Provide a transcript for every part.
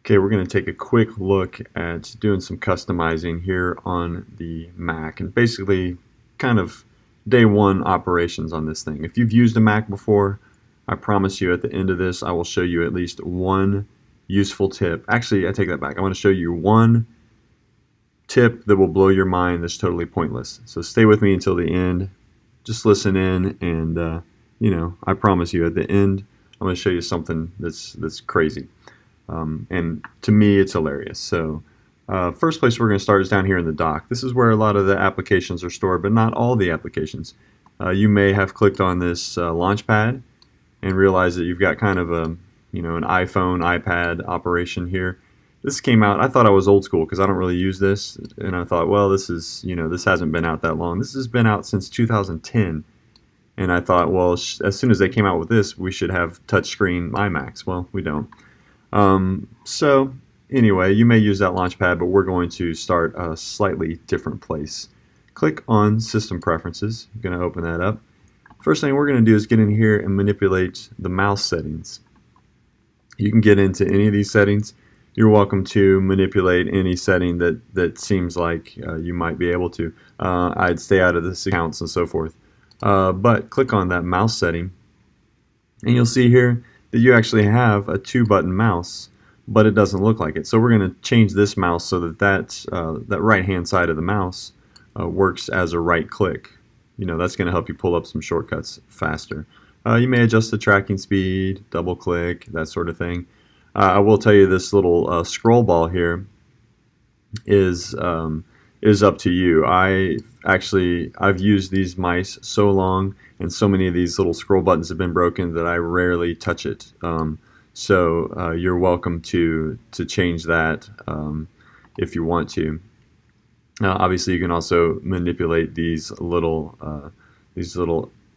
Okay, we're going to take a quick look at doing some customizing here on the Mac and basically kind of day one operations on this thing. If you've used a Mac before, I promise you at the end of this I will show you at least one useful tip. Actually, I take that back. I want to show you one tip that will blow your mind that's totally pointless. So stay with me until the end. Just listen in and I promise you at the end I'm going to show you something that's crazy. And to me, it's hilarious. So first place we're going to start is down here in the dock. This is where a lot of the applications are stored, but not all the applications. You may have clicked on this Launchpad and realized that you've got kind of an iPhone, iPad operation here. This came out, I thought I was old school because I don't really use this, and I thought, well, this hasn't been out that long. This has been out since 2010. And I thought, well, as soon as they came out with this, we should have touchscreen iMacs. Well, we don't. So anyway, you may use that Launchpad, but we're going to start a slightly different place. Click on System Preferences. I'm going to open that up. First thing we're going to do is get in here and manipulate the mouse settings. You can get into any of these settings. You're welcome to manipulate any setting that seems like you might be able to. I'd stay out of this accounts and so forth. But click on that mouse setting, and you'll see here that you actually have a 2-button mouse, but it doesn't look like it. So we're going to change this mouse so that right-hand side of the mouse works as a right click. That's going to help you pull up some shortcuts faster. You may adjust the tracking speed, double click, that sort of thing. I will tell you this little scroll ball here is up to you. I've used these mice so long, and so many of these little scroll buttons have been broken that I rarely touch it. So you're welcome to change that if you want to. Obviously, you can also manipulate these little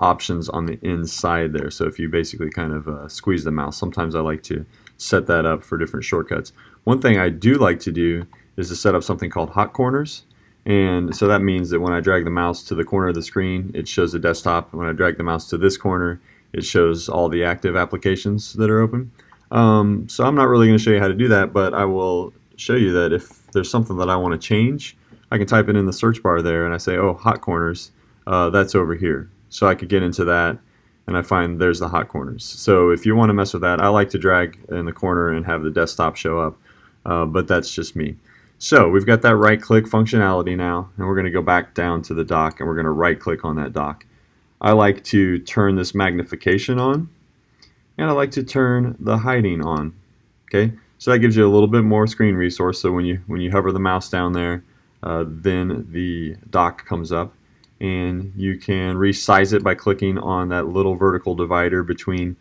options on the inside there. So if you basically kind of squeeze the mouse, sometimes I like to set that up for different shortcuts. One thing I do like to do is to set up something called hot corners. And so that means that when I drag the mouse to the corner of the screen, it shows the desktop. When I drag the mouse to this corner, it shows all the active applications that are open. So I'm not really going to show you how to do that, but I will show you that if there's something that I want to change, I can type it in the search bar there and I say, oh, hot corners, that's over here. So I could get into that and I find there's the hot corners. So if you want to mess with that, I like to drag in the corner and have the desktop show up, but that's just me. So we've got that right click functionality now, and we're going to go back down to the dock and we're going to right click on that dock. I like to turn this magnification on, and I like to turn the hiding on. Okay, so that gives you a little bit more screen resource. So when you hover the mouse down there, then the dock comes up, and you can resize it by clicking on that little vertical divider between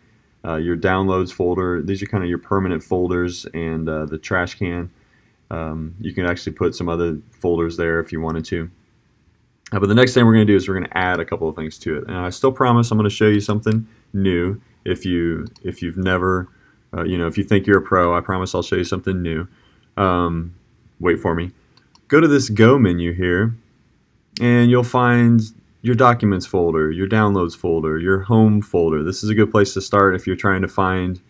your downloads folder. These are kind of your permanent folders, and the trash can. You can actually put some other folders there if you wanted to. But the next thing we're going to do is we're going to add a couple of things to it. And I still promise I'm going to show you something new. If you've never, if you think you're a pro, I promise I'll show you something new. Wait for me. Go to this Go menu here, and you'll find your Documents folder, your Downloads folder, your Home folder. This is a good place to start if you're trying to find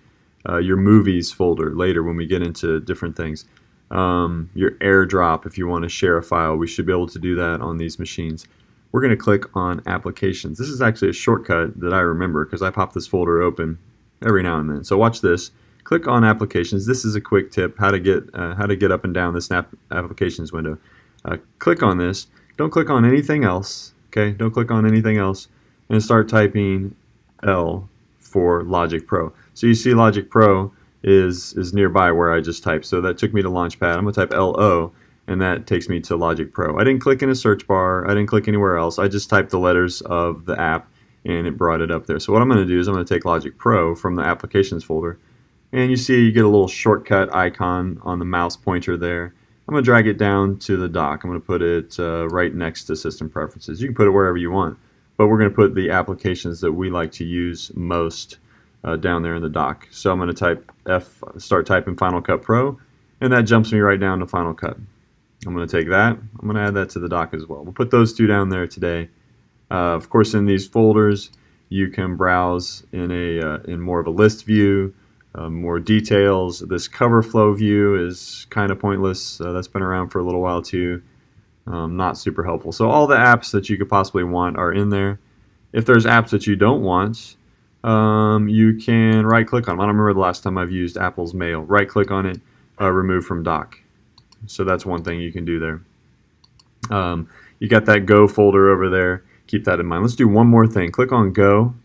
your Movies folder later when we get into different things. Your AirDrop if you want to share a file. We should be able to do that on these machines. We're going to click on Applications. This is actually a shortcut that I remember because I pop this folder open every now and then. So watch this. Click on Applications. This is a quick tip how to get up and down this Applications window. Click on this. Don't click on anything else. Okay, don't click on anything else, and start typing L for Logic Pro. So you see Logic Pro is nearby where I just typed. So that took me to Launchpad. I'm going to type LO, and that takes me to Logic Pro. I didn't click in a search bar. I didn't click anywhere else. I just typed the letters of the app, and it brought it up there. So what I'm going to do is I'm going to take Logic Pro from the Applications folder, and you see you get a little shortcut icon on the mouse pointer there. I'm going to drag it down to the dock. I'm going to put it right next to System Preferences. You can put it wherever you want, but we're going to put the applications that we like to use most down there in the dock. So I'm going to start typing Final Cut Pro, and that jumps me right down to Final Cut. I'm going to take that. I'm going to add that to the dock as well. We'll put those two down there today. Of course, in these folders, you can browse in more of a list view. more details. This cover flow view is kind of pointless. That's been around for a little while too. Not super helpful. So all the apps that you could possibly want are in there. If there's apps that you don't want, you can right click on them. I don't remember the last time I've used Apple's Mail. Right click on it, remove from dock. So that's one thing you can do there. You got that Go folder over there. Keep that in mind. Let's do one more thing. Click on Go,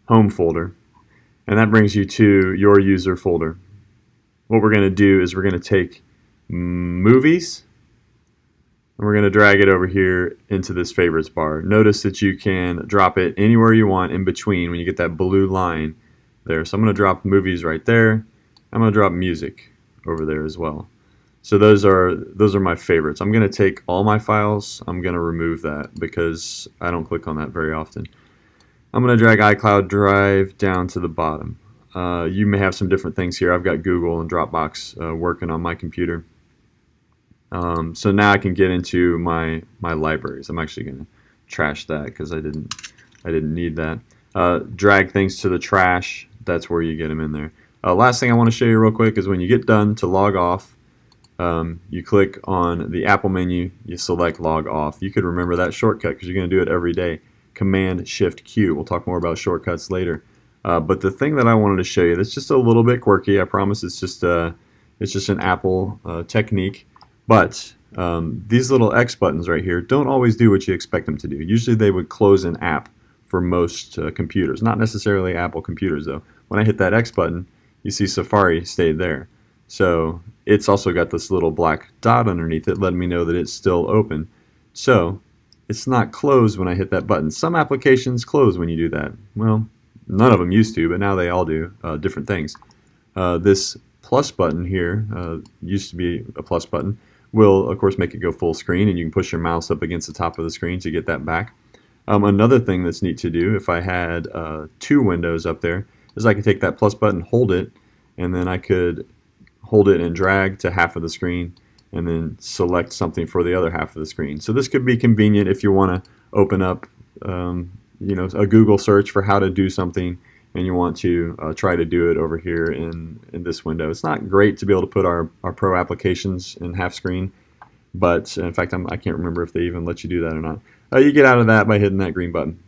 Home folder, and that brings you to your user folder. What we're going to do is we're going to take Movies, and we're going to drag it over here into this favorites bar. Notice that you can drop it anywhere you want in between when you get that blue line there. So I'm going to drop Movies right there. I'm going to drop Music over there as well. So those are my favorites. I'm going to take all my files. I'm going to remove that because I don't click on that very often. I'm going to drag iCloud Drive down to the bottom. You may have some different things here. I've got Google and Dropbox working on my computer. So now I can get into my libraries. I'm actually going to trash that because I didn't need that. Drag things to the trash. That's where you get them in there. Last thing I want to show you real quick is when you get done to log off, you click on the Apple menu, you select log off. You could remember that shortcut because you're going to do it every day. Command-Shift-Q. We'll talk more about shortcuts later. But the thing that I wanted to show you that's just a little bit quirky, I promise it's just an Apple technique. But these little X buttons right here don't always do what you expect them to do. Usually they would close an app for most computers. Not necessarily Apple computers though. When I hit that X button, you see Safari stayed there. So it's also got this little black dot underneath it letting me know that it's still open. So it's not closed when I hit that button. Some applications close when you do that. Well, none of them used to, but now they all do different things. This plus button here, used to be a plus button, will of course make it go full screen, and you can push your mouse up against the top of the screen to get that back. Another thing that's neat to do, if I had two windows up there, is I could take that plus button, hold it, and then I could hold it and drag to half of the screen and then select something for the other half of the screen. So this could be convenient if you want to open up a Google search for how to do something and you want to try to do it over here in this window. It's not great to be able to put our pro applications in half screen, but in fact I can't remember if they even let you do that or not. You get out of that by hitting that green button.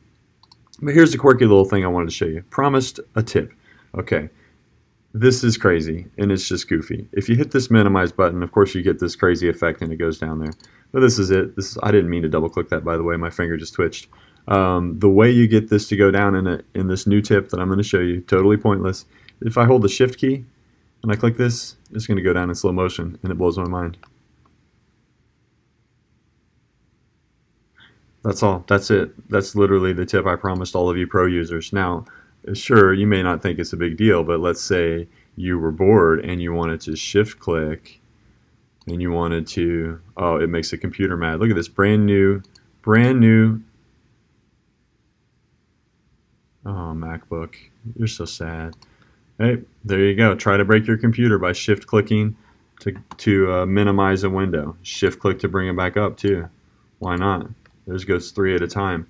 But here's a quirky little thing I wanted to show you. Promised a tip. Okay. This is crazy, and it's just goofy. If you hit this minimize button, of course you get this crazy effect and it goes down there. But this is it. I didn't mean to double click that, by the way. My finger just twitched. The way you get this to go down in this new tip that I'm going to show you, totally pointless. If I hold the shift key and I click this, it's going to go down in slow motion, and it blows my mind. That's all. That's it. That's literally the tip I promised all of you pro users. Now, sure, you may not think it's a big deal, but let's say you were bored and you wanted to shift click and you wanted to, oh, it makes the computer mad. Look at this, brand new, oh, MacBook, you're so sad. Hey, there you go. Try to break your computer by shift clicking to minimize a window. Shift click to bring it back up too. Why not? There's goes 3 at a time.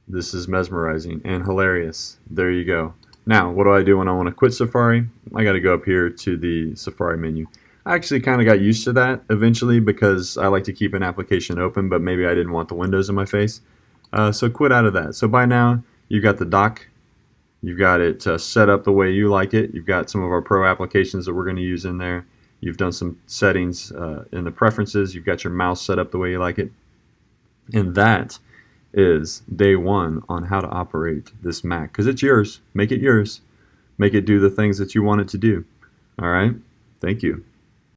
This is mesmerizing and hilarious. There you go. Now, what do I do when I want to quit Safari? I got to go up here to the Safari menu. I actually kind of got used to that eventually because I like to keep an application open, but maybe I didn't want the windows in my face. So quit out of that. So by now, you've got the dock. You've got it set up the way you like it. You've got some of our pro applications that we're going to use in there. You've done some settings in the preferences. You've got your mouse set up the way you like it. And that is day one on how to operate this Mac, because it's yours. Make it yours. Make it do the things that you want it to do. All right? Thank you.